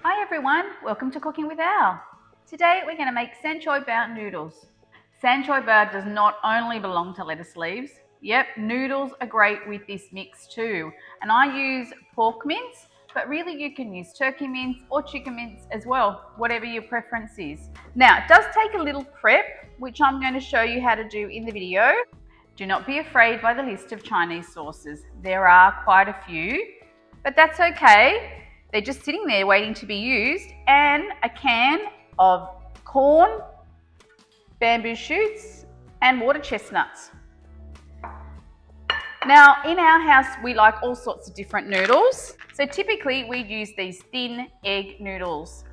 Hi everyone, welcome to Cooking with Al. Today we're going to make san choy bao noodles. San choy bao does not only belong to lettuce leaves. Yep, noodles are great with this mix too. And I use pork mince, but really you can use turkey mince or chicken mince as well, whatever your preference is. Now it does take a little prep, which I'm going to show you how to do in the video. Do not be afraid by the list of Chinese sauces. There are quite a few, but that's okay. They're just sitting there waiting to be used, and a can of corn, bamboo shoots, and water chestnuts. Now, in our house, we like all sorts of different noodles. So typically we'd use these thin egg noodles,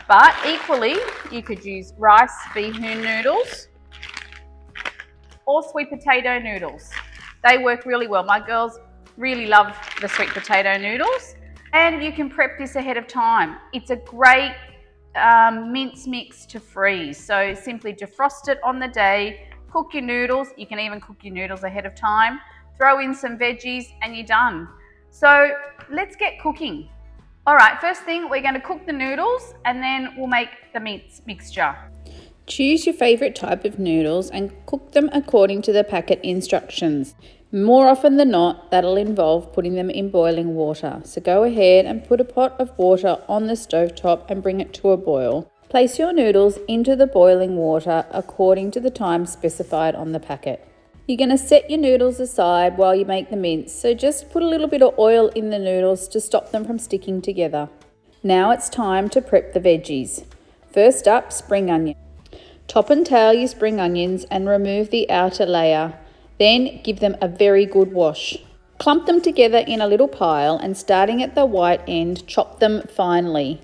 but equally you could use rice bee hoon noodles or sweet potato noodles. They work really well. My girls really love the sweet potato noodles. And you can prep this ahead of time. It's a great mince mix to freeze. So simply defrost it on the day, cook your noodles. You can even cook your noodles ahead of time. Throw in some veggies and you're done. So let's get cooking. All right, first thing, we're going to cook the noodles and then we'll make the mince mixture. Choose your favourite type of noodles and cook them according to the packet instructions. More often than not, that'll involve putting them in boiling water. So go ahead and put a pot of water on the stovetop and bring it to a boil. Place your noodles into the boiling water according to the time specified on the packet. You're going to set your noodles aside while you make the mince, so just put a little bit of oil in the noodles to stop them from sticking together. Now it's time to prep the veggies. First up, spring onion. Top and tail your spring onions and remove the outer layer. Then give them a very good wash. Clump them together in a little pile and starting at the white end, chop them finely.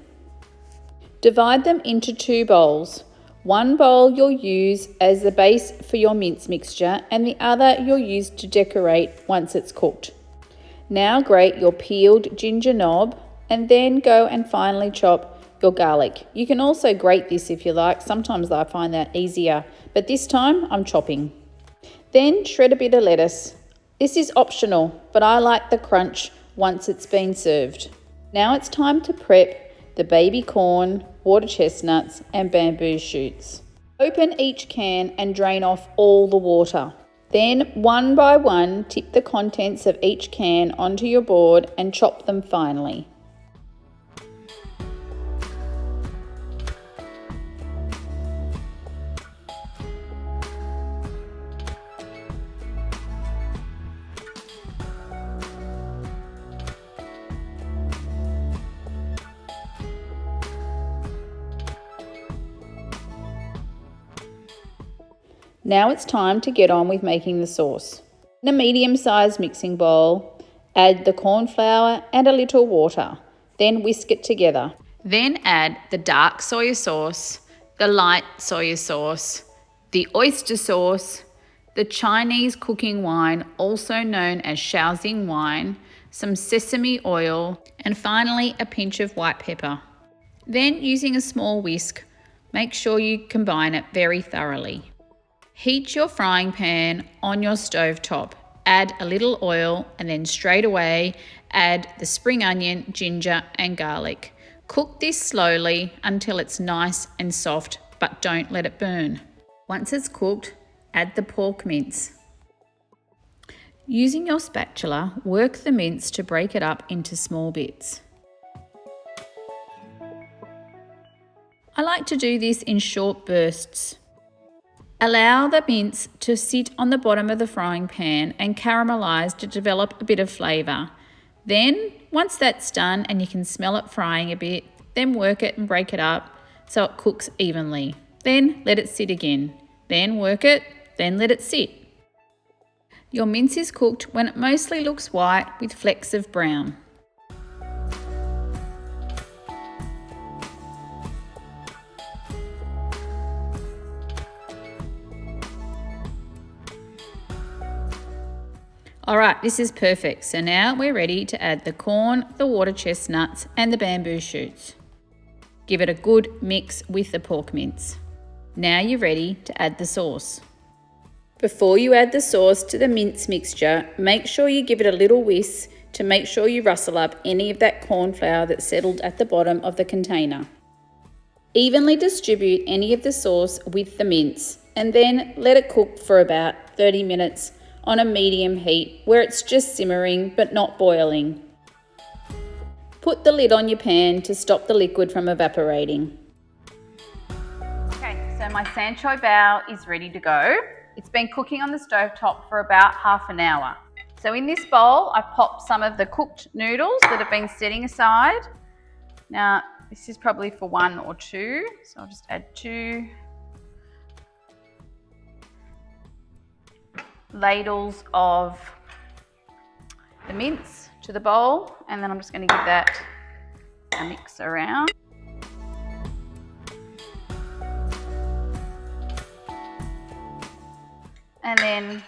Divide them into 2 bowls. One bowl you'll use as the base for your mince mixture and the other you'll use to decorate once it's cooked. Now grate your peeled ginger knob and then go and finely chop your garlic. You can also grate this if you like. Sometimes I find that easier, but this time I'm chopping. Then shred a bit of lettuce. This is optional, but I like the crunch once it's been served. Now it's time to prep the baby corn, water chestnuts and bamboo shoots. Open each can and drain off all the water. Then one by one tip the contents of each can onto your board and chop them finely. Now it's time to get on with making the sauce. In a medium-sized mixing bowl, add the corn flour and a little water. Then whisk it together. Then add the dark soy sauce, the light soy sauce, the oyster sauce, the Chinese cooking wine, also known as Shaoxing wine, some sesame oil, and finally a pinch of white pepper. Then, using a small whisk, make sure you combine it very thoroughly. Heat your frying pan on your stove top, add a little oil and then straight away add the spring onion, ginger and garlic. Cook this slowly until it's nice and soft, but don't let it burn. Once it's cooked, add the pork mince. Using your spatula, work the mince to break it up into small bits. I like to do this in short bursts. Allow the mince to sit on the bottom of the frying pan and caramelise to develop a bit of flavour. Then, once that's done and you can smell it frying a bit, then work it and break it up so it cooks evenly. Then let it sit again. Then work it, then let it sit. Your mince is cooked when it mostly looks white with flecks of brown. Alright, this is perfect. So now we're ready to add the corn, the water chestnuts and the bamboo shoots. Give it a good mix with the pork mince. Now you're ready to add the sauce. Before you add the sauce to the mince mixture, make sure you give it a little whisk to make sure you rustle up any of that corn flour that settled at the bottom of the container. Evenly distribute any of the sauce with the mince and then let it cook for about 30 minutes on a medium heat where it's just simmering but not boiling. Put the lid on your pan to stop the liquid from evaporating. Okay, so my sanshoy bao is ready to go. It's been cooking on the stovetop for about half an hour. So in this bowl, I popped some of the cooked noodles that have been setting aside. Now, this is probably for 1 or 2, so I'll just add 2 ladles of the mince to the bowl, and then I'm just going to give that a mix around. And then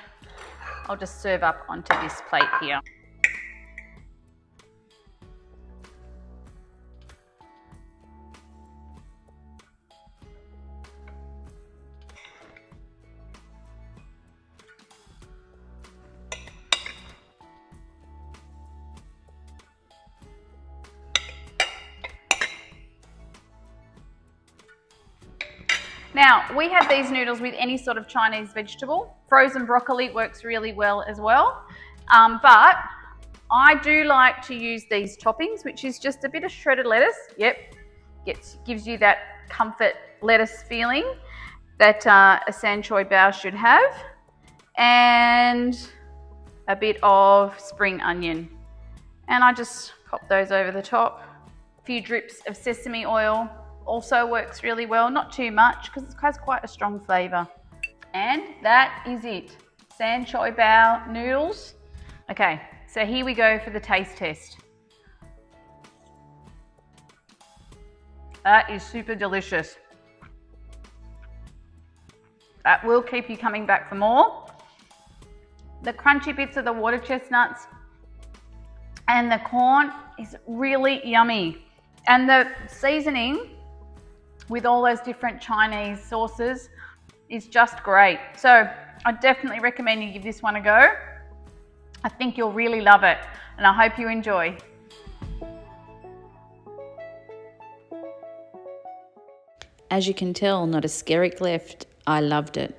I'll just serve up onto this plate here. Now, we have these noodles with any sort of Chinese vegetable. Frozen broccoli works really well as well. But I do like to use these toppings, which is just a bit of shredded lettuce. Yep, gives you that comfort lettuce feeling that a sanshoy bao should have. And a bit of spring onion. And I just pop those over the top. A few drips of sesame oil. Also works really well, not too much because it has quite a strong flavour. And that is it. Sanshoy bao noodles. Okay, so here we go for the taste test. That is super delicious. That will keep you coming back for more. The crunchy bits of the water chestnuts and the corn is really yummy. And the seasoning with all those different Chinese sauces is just great. So I definitely recommend you give this one a go. I think you'll really love it, and I hope you enjoy. As you can tell, not a skerrick left. I loved it.